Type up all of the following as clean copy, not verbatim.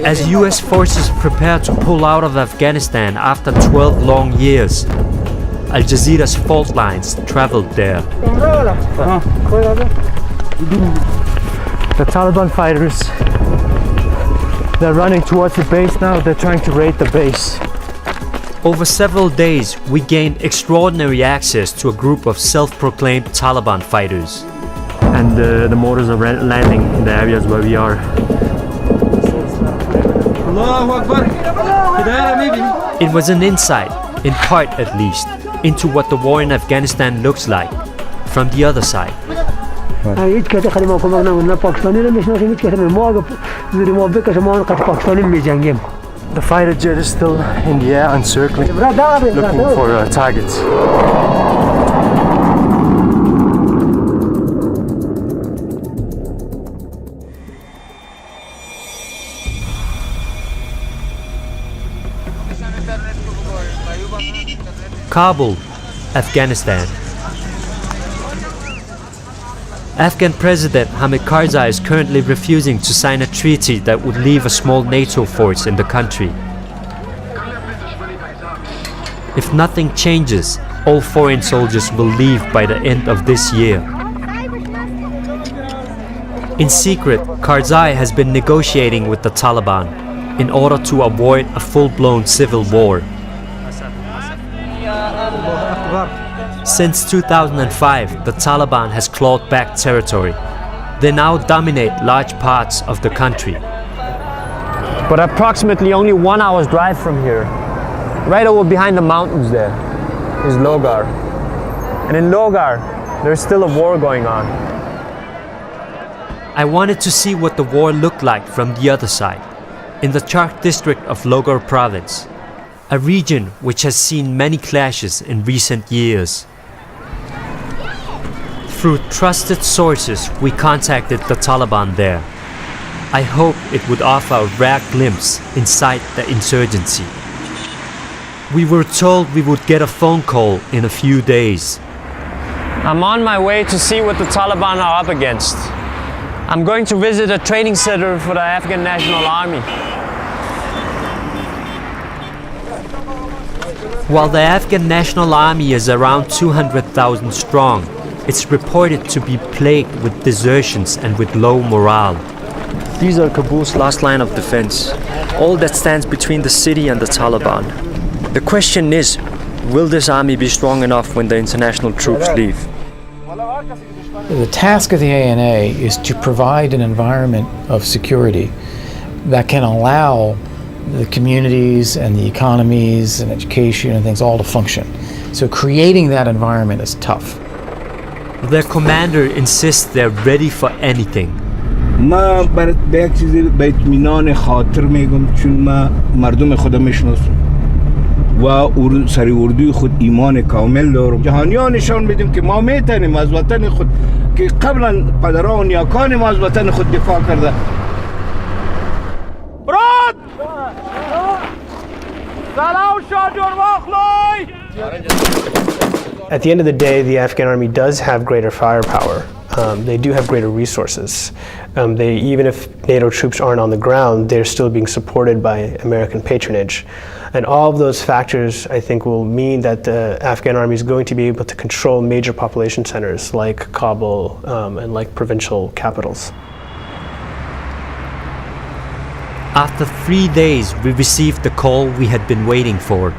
As US forces prepare to pull out of Afghanistan after 12 long years, Al Jazeera's fault lines traveled there. The Taliban fighters, they're running towards the base now. They're trying to raid the base. Over several days, we gained extraordinary access to a group of self-proclaimed Taliban fighters. And the mortars are landing in the areas where we are. It was an insight, in part at least, into what the war in Afghanistan looks like from the other side. The fighter jet is still in the air, encircling, looking for targets. Kabul, Afghanistan. Afghan President Hamid Karzai is currently refusing to sign a treaty that would leave a small NATO force in the country. If nothing changes, all foreign soldiers will leave by the end of this year. In secret, Karzai has been negotiating with the Taliban in order to avoid a full-blown civil war. Since 2005, the Taliban has clawed back territory. They now dominate large parts of the country. But approximately only 1 hour's drive from here, right over behind the mountains there, is Logar. And in Logar, there's still a war going on. I wanted to see what the war looked like from the other side, in the Chark district of Logar province, a region which has seen many clashes in recent years. Through trusted sources, we contacted the Taliban there. I hoped it would offer a rare glimpse inside the insurgency. We were told we would get a phone call in a few days. I'm on my way to see what the Taliban are up against. I'm going to visit a training center for the Afghan National Army. While the Afghan National Army is around 200,000 strong, it's reported to be plagued with desertions and with low morale. These are Kabul's last line of defense, all that stands between the city and the Taliban. The question is, will this army be strong enough when the international troops leave? The task of the ANA is to provide an environment of security that can allow the communities and the economies and education and things all to function. So creating that environment is tough. Their commander insists they're ready for anything. ما برات به یک چیزی به اطمینان خاطر میگم چون ما مردم خودم میشناسم و سری اردوی خود ایمان کامل دارم. جهانیانشان میدیم که ما میتونیم از وطن خود که قبلا پدران و نیاکان ما از وطن خود دفاع کرده. براد! سلام شاجور واخلای! At the end of the day, the Afghan army does have greater firepower. They do have greater resources. Even if NATO troops aren't on the ground, they're still being supported by American patronage. And all of those factors, I think, will mean that the Afghan army is going to be able to control major population centers like Kabul and like provincial capitals. After 3 days, we received the call we had been waiting for.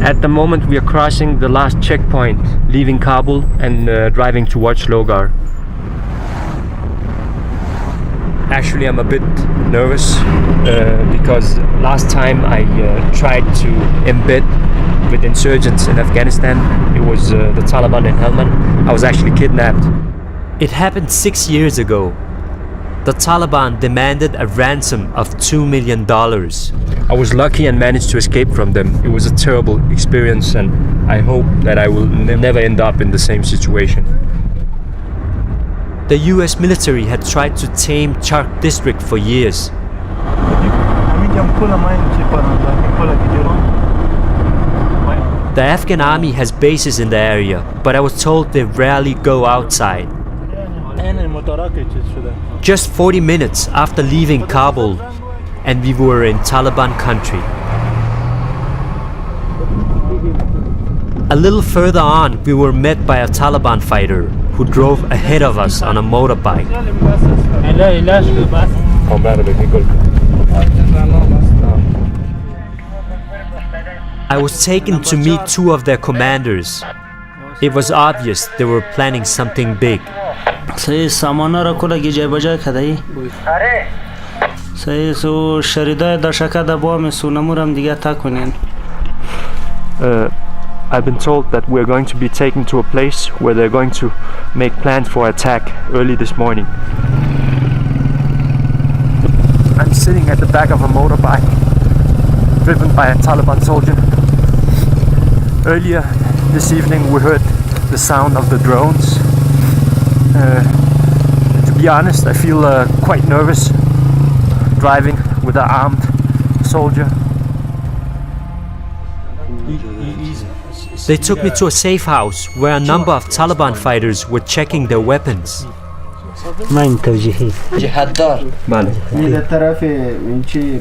At the moment we are crossing the last checkpoint, leaving Kabul and driving towards Logar. Actually, I'm a bit nervous because last time I tried to embed with insurgents in Afghanistan, it was the Taliban in Helmand. I was actually kidnapped. It happened 6 years ago. The Taliban demanded a ransom of $2 million. I was lucky and managed to escape from them. It was a terrible experience and I hope that I will never end up in the same situation. The US military had tried to tame Chark district for years. The Afghan army has bases in the area, but I was told they rarely go outside. Just 40 minutes after leaving Kabul, and we were in Taliban country. A little further on, we were met by a Taliban fighter who drove ahead of us on a motorbike. I was taken to meet two of their commanders. It was obvious they were planning something big. I've been told that we're going to be taken to a place where they're going to make plans for attack early this morning. I'm sitting at the back of a motorbike driven by a Taliban soldier. Earlier this evening we heard the sound of the drones. To be honest, I feel quite nervous driving with an armed soldier. They took me to a safe house where a number of Taliban fighters were checking their weapons. من توجیهی جهتدار بله این در طرف این چی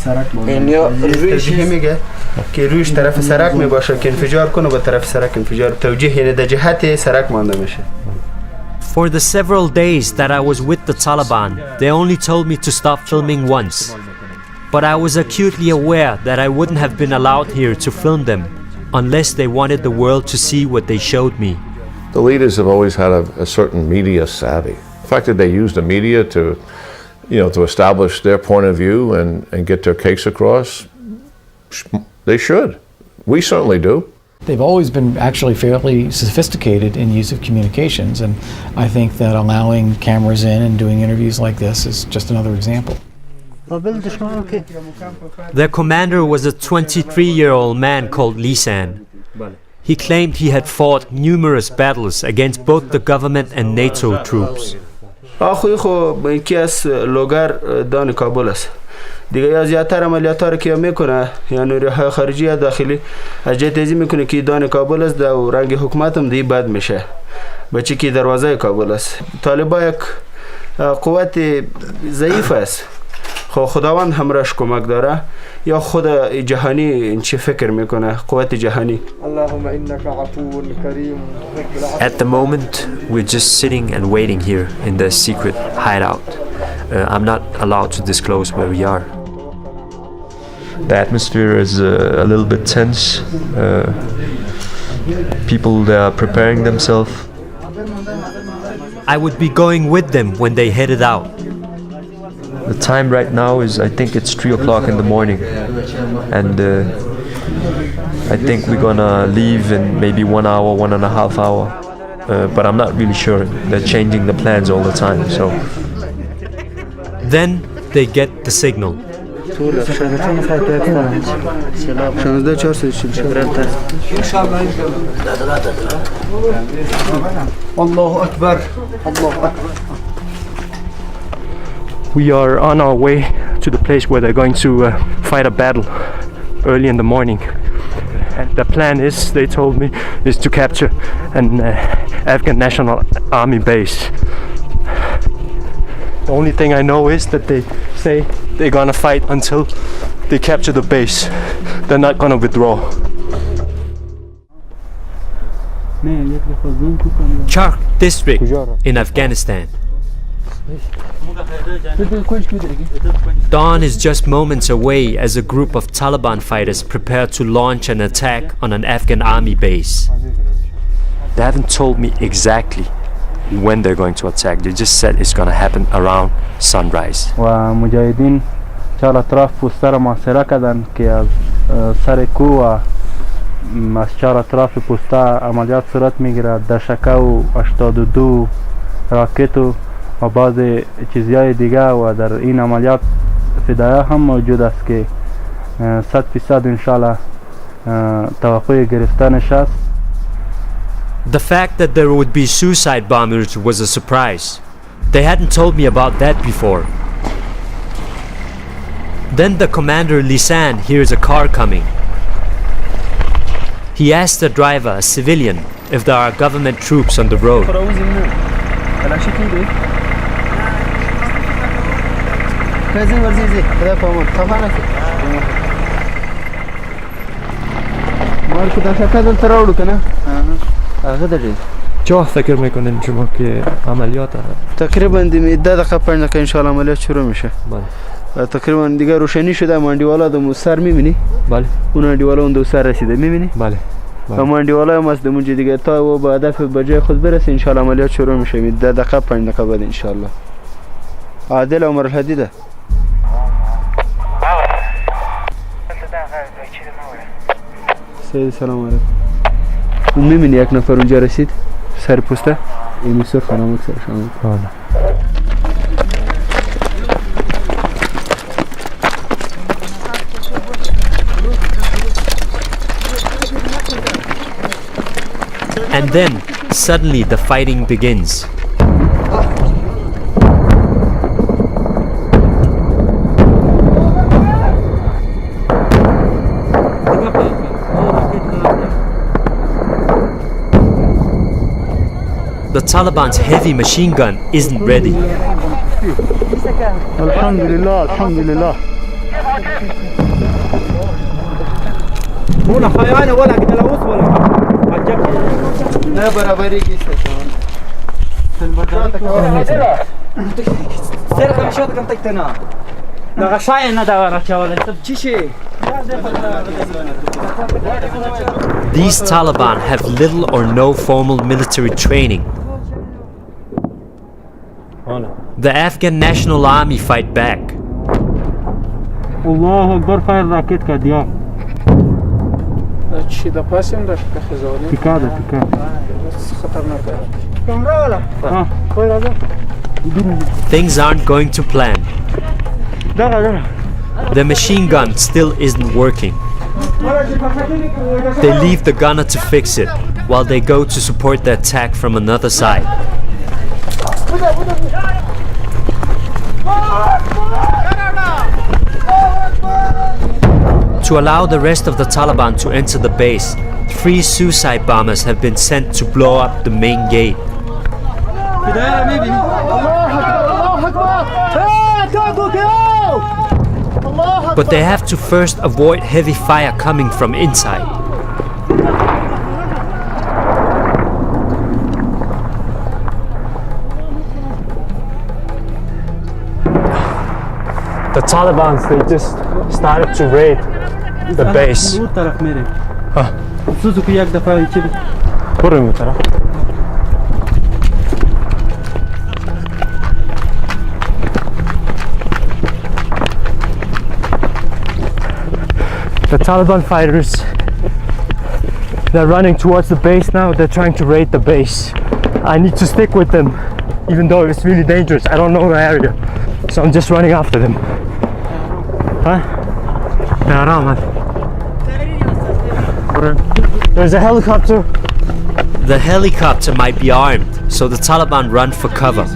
سرک مانده توجیه میگه که رویش طرف سرک میباشه که انفجار کنه با طرف سرک انفجار توجیه یعنی در جهت سرک مانده میشه. For the several days that I was with the Taliban, they only told me to stop filming once. But I was acutely aware that I wouldn't have been allowed here to film them unless they wanted the world to see what they showed me. The leaders have always had a certain media savvy. The fact that they use the media to establish their point of view and get their case across, they should. We certainly do. They've always been actually fairly sophisticated in use of communications, and I think that allowing cameras in and doing interviews like this is just another example. Their commander was a 23-year-old man called Lisan. He claimed he had fought numerous battles against both the government and NATO troops. آخوی خو یکی از لوگر دان کابل است. دیگه یا زیادتر عملیات‌ها رو که میکنه یعنی نیروهای خارجی یا داخلی از جای تیزی میکنه که دان کابل است و رنگ حکومت هم دی بد میشه. بچه که دروازه کابل است. طالبان یک قوت ضعیف است. خداوند همراهش کمک داره یا خود جهانی این چه فکر میکنه قوت جهانی. At the moment, we're just sitting and waiting here in the secret hideout. I'm not allowed to disclose where we are. The atmosphere is a little bit tense. People they are preparing themselves. I would be going with them when they headed out. The time right now is, I think it's 3 o'clock in the morning, and I think we're gonna leave in maybe 1 hour, 1.5 hours. But I'm not really sure. They're changing the plans all the time. So then they get the signal. we are on our way to the place where they're going to fight a battle early in the morning. And the plan is, they told me, is to capture an Afghan National Army base. The only thing I know is that they say they're gonna fight until they capture the base. They're not gonna withdraw. Chark district in Afghanistan. Dawn is just moments away as a group of Taliban fighters prepare to launch an attack on an Afghan army base. They haven't told me exactly when they're going to attack. They just said it's gonna happen around sunrise. و مجاهدین چهار اطراف پوسته را محاصره کردند که از سر کوه و از چهار اطراف پوسته عملیات صورت میگیرد. دشکه و 82 راکت و بعض چیزهای دیگه و در این عملیات فدایه هم موجود است که 100% انشالله توقع گرفتنش است. The fact that there would be suicide bombers was a surprise. They hadn't told me about that before. Then the commander Lisan hears a car coming. He asked the driver, a civilian, if there are government troops on the road. چه فکر میکنین شما که عملیات تقریبا 10 دقیقه 5 دقیقه ان شاء الله عملیات شروع میشه. بله. تقریبا دیگه روشنی شده. ماندیوالا دو سر میبینی؟ بله. اون ماندیوالا اون دو سر رسیده میبینی؟ بله. و ماندیوالا هم از دمون دیگه تا و به هدف به جای خود برسه ان شاء الله عملیات شروع میشه. 10 دقیقه 5 دقیقه بعد ان شاء الله. عادل عمر الحدیده. سلام علیکم. اون میبینی یک نفر اونجا رسید سر پوسته این سر خانم سر شما. And then, suddenly the fighting begins. The Taliban's heavy machine gun isn't ready. Alhamdulillah, alhamdulillah. These Taliban have little or no formal military training. The Afghan National Army fight back. الله اکبر فایر راکت کا دیا چی دا پاسیم دا خزانه پیکاده خطرناکه. Things aren't going to plan. The machine gun still isn't working. They leave the gunner to fix it, while they go to support the attack from another side. To allow the rest of the Taliban to enter the base, 3 suicide bombers have been sent to blow up the main gate. But they have to first avoid heavy fire coming from inside. The Taliban, they just started to raid the base. The Taliban fighters, they're running towards the base now. They're trying to raid the base. I need to stick with them, even though it's really dangerous. I don't know the area, so I'm just running after them. Huh? There's a helicopter. The helicopter might be armed, so the Taliban run for cover.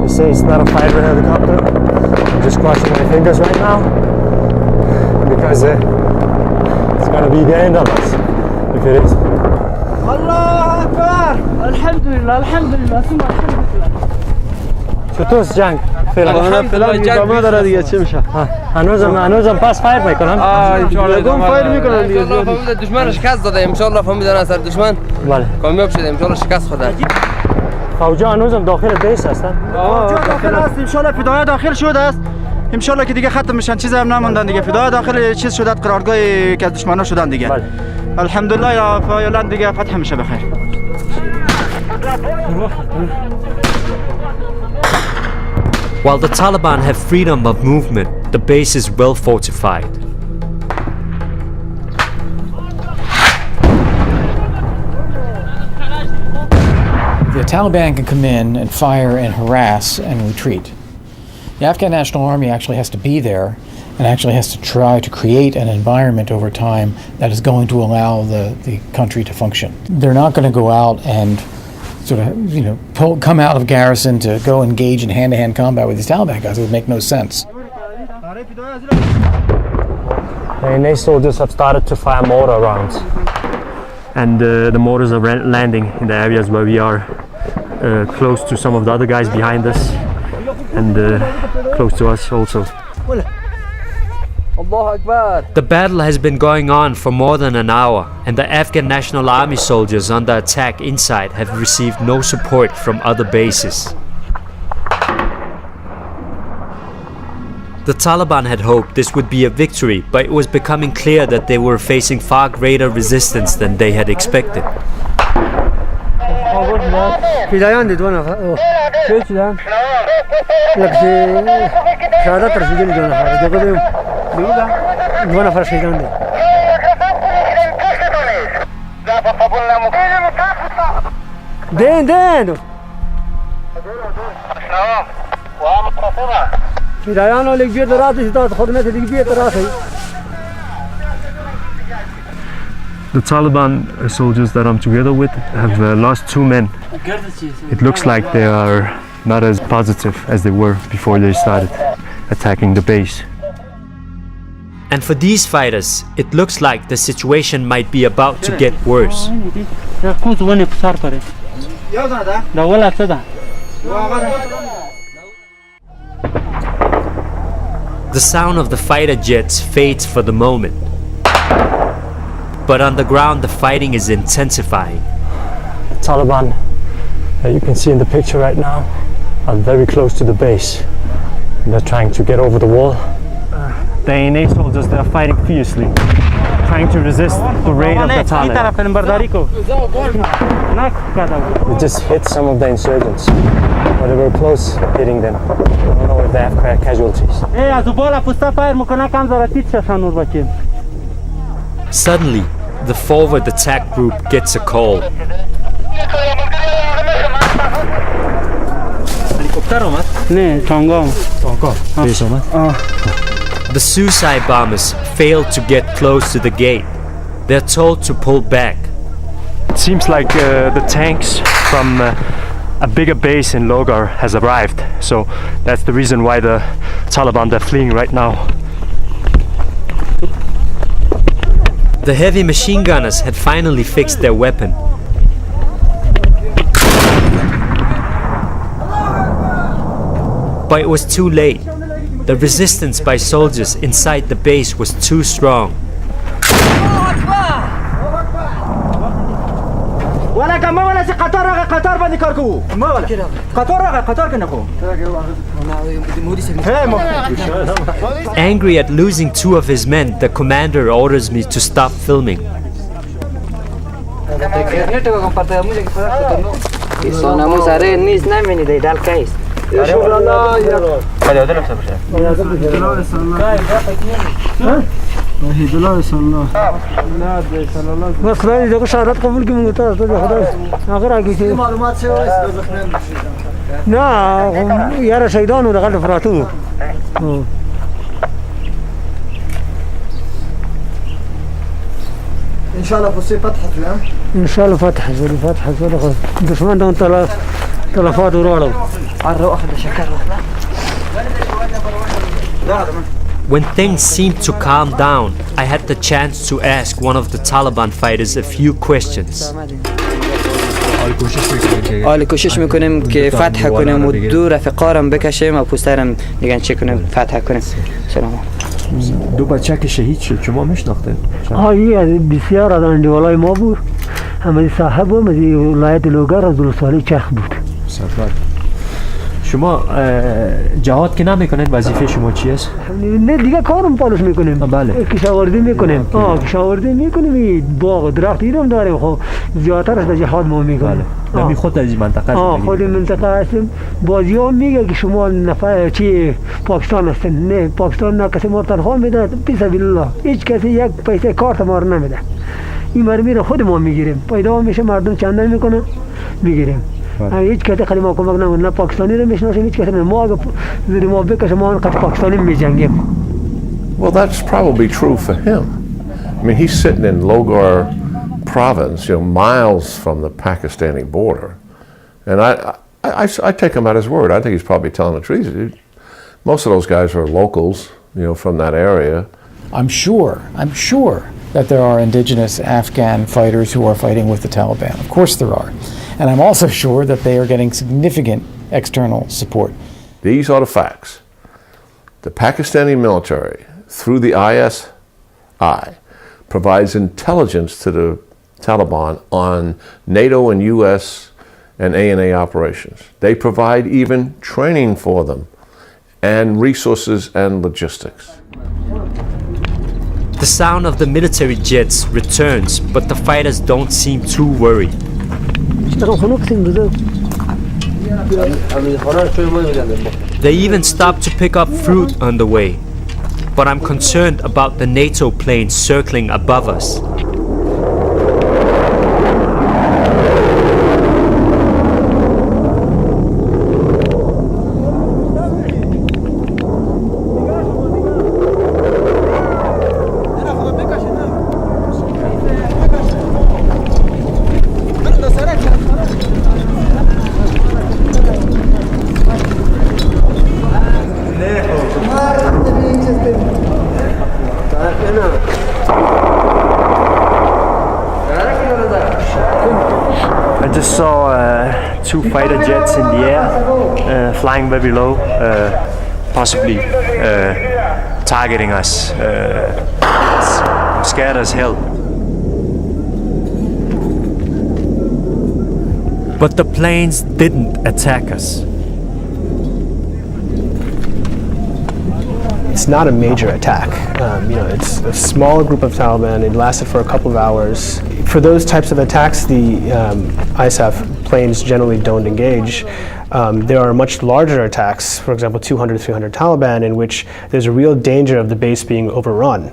They say it's not a fighter helicopter. I'm just crossing my fingers right now because it's gonna be the end of us if it is. Allah Akbar! Alhamdulillah, alhamdulillah, چطور جنگ؟ فعلا ادامه داره دیگه چی میشه؟ هنوزم پس فایر میکنن؟ ان شاء الله فایر میکنن دیگه. ان شاء الله فهمید دشمن شکست داده. ان شاء الله فهمیدن اثر دشمن بله کامیاب شده. ان شاء الله شکست خورده. فوجا هنوزم داخل بیس هستن؟ داخل است. ان شاء الله فدای داخل شده است. ان شاء الله که دیگه ختم میشن، چیزی هم نموندن دیگه. فدای داخل چیز شده، قرارگاهی که از دشمنا شدن دیگه. بله. الحمدلله یا فعلا دیگه فتح میشه بخیر. While the Taliban have freedom of movement, the base is well fortified. The Taliban can come in and fire and harass and retreat. The Afghan National Army actually has to be there and actually has to try to create an environment over time that is going to allow the country to function. They're not going to go out and sort of, come out of garrison to go engage in hand-to-hand combat with these Taliban guys. It would make no sense. The NA soldiers have started to fire mortar rounds, and the mortars are landing in the areas where we are, close to some of the other guys behind us, and close to us also. The battle has been going on for more than an hour, and the Afghan National Army soldiers under attack inside have received no support from other bases. The Taliban had hoped this would be a victory, but it was becoming clear that they were facing far greater resistance than they had expected. The Taliban soldiers that I'm together with have lost 2 men. It looks like they are not as positive as they were before they started attacking the base. And for these fighters, it looks like the situation might be about to get worse. The sound of the fighter jets fades for the moment. But on the ground, the fighting is intensifying. The Taliban, you can see in the picture right now, are very close to the base. They're trying to get over the wall. The NA soldiers, they're fighting fiercely, trying to resist the raid of the Taliban. They just hit some of the insurgents, but they were close hitting them. I don't know if they have casualties. Suddenly, the forward attack group gets a call. The suicide bombers fail to get close to the gate. They're told to pull back. It seems like the tanks from a bigger base in Logar has arrived, so that's the reason why the Taliban are fleeing right now. The heavy machine gunners had finally fixed their weapon. But it was too late. The resistance by soldiers inside the base was too strong. Angry at losing 2 of his men, the commander orders me to stop filming. When things seemed to calm down, I had the chance to ask one of the Taliban fighters a few questions. کوشش میکنیم که فتح کنیم و دور رفقارم بکشیم و پوسترم دیگه چه کنیم فتح کنیم. سلام. 2 بچه که شهید شد شما میشناختید؟ بسیار از اندوالای ما بود. همه صاحب هم از ولایت لوگر از درستوالی چرخ بود. شما جهاد که نمیکنید وظیفه شما چی است؟ نه دیگه کارم پالوش میکنیم. بله. کشاورزی میکنیم. کشاورزی میکنیم. باغ درخت ایرم داریم. خب زیادترش در جهاد ما میکنیم. بله. نمی خود از منطقه هستیم. خود منطقه هستیم. بازیان میگه که شما نفر چی پاکستان هستین. نه پاکستان نه کسی ما تنها میده. فی سبیل الله. هیچ کسی یک پیسه کارت ما رو نمیده. این مرمی رو خود ما میگیریم. پیدا میشه مردم چندان میکنه میگیریم. هیچ کسی خیلی ما کمک نمیکنه. نه پاکستانی رو میشناسیم هیچ کسی نه. ما اگه زیر ما بکشه ما انقدر پاکستانی میجنگیم. Well, that's probably true for him. I mean, he's sitting in Logar province, miles from the Pakistani border. And I take him at his word. I think he's probably telling the truth. Most of those guys are locals, from that area. I'm sure that there are indigenous Afghan fighters who are fighting with the Taliban. Of course there are. And I'm also sure that they are getting significant external support. These are the facts. The Pakistani military, through the ISI, provides intelligence to the Taliban on NATO and US and ANA operations. They provide even training for them and resources and logistics. The sound of the military jets returns, but the fighters don't seem too worried. They even stop to pick up fruit on the way. But I'm concerned about the NATO planes circling above us. I just saw 2 fighter jets in the air, flying very low, possibly targeting us. I'm scared as hell. But the planes didn't attack us. It's not a major attack. It's a small group of Taliban. It lasted for a couple of hours. For those types of attacks, the ISAF planes generally don't engage. There are much larger attacks, for example, 200, 300 Taliban, in which there's a real danger of the base being overrun,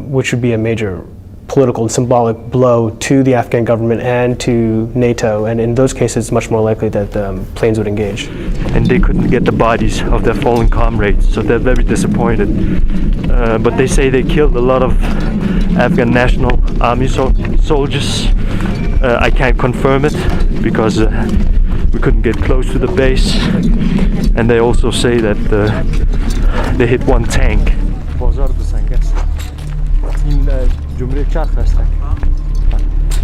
which would be a major political and symbolic blow to the Afghan government and to NATO, and in those cases it's much more likely that planes would engage. And they couldn't get the bodies of their fallen comrades, so they're very disappointed. But they say they killed a lot of Afghan National Army soldiers. I can't confirm it because we couldn't get close to the base. And they also say that they hit 1 tank.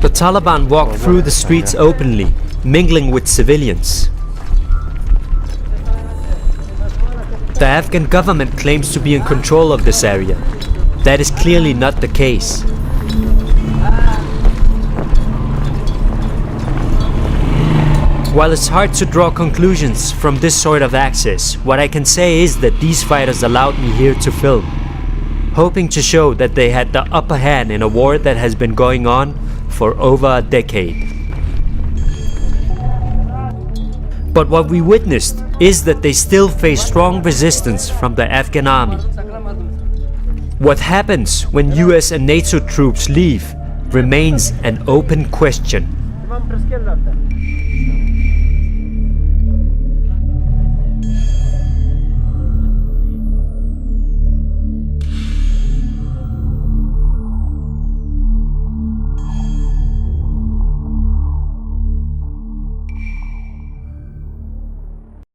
The Taliban walk through the streets openly, mingling with civilians. The Afghan government claims to be in control of this area. That is clearly not the case. While it's hard to draw conclusions from this sort of access, what I can say is that these fighters allowed me here to film, hoping to show that they had the upper hand in a war that has been going on for over a decade. But what we witnessed is that they still face strong resistance from the Afghan army. What happens when US and NATO troops leave remains an open question.